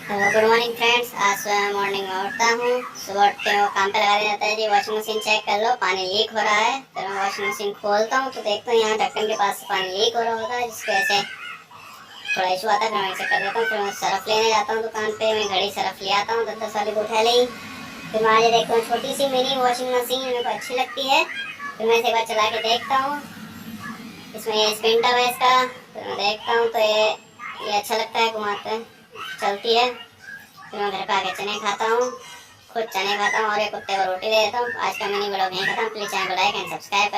Good morning friends. आज सुबह morning में उठता हूँ। सुबह उठते हुए काम पे लगा दिया जाता है जी। वॉशिंग मशीन चेक कर लो, पानी लीक हो रहा है। फिर मैं वॉशिंग मशीन खोलता हूँ तो देखता हूँ यहाँ ढक्कन के पास से पानी लीक हो रहा होता है, जिसकी वजह से थोड़ा इशू आता है। फिर मैं इसे कर देता हूँ। फिर मैं सरफ लेने जाता हूँ दुकान पे। मैं घड़ी सरफ ले आता हूँ 10-10 वाली को उठा ली। फिर मैं आज देखता हूँ छोटी सी मिनी वॉशिंग मशीन मेरे को अच्छी लगती है। फिर मैं इसे एक बार चला के देखता हूँ। इसमें ये स्पिन टब है इसका। फिर मैं देखता हूँ तो ये अच्छा लगता है, घुमाते चलती है। फिर मैं घर पे आके चने खाता हूँ, खुद चने खाता हूँ और एक कुत्ते को रोटी दे देता हूँ। आज का मिनी ब्लॉग यहीं खत्म। प्लीज़ चैनल को लाइक एंड सब्सक्राइब।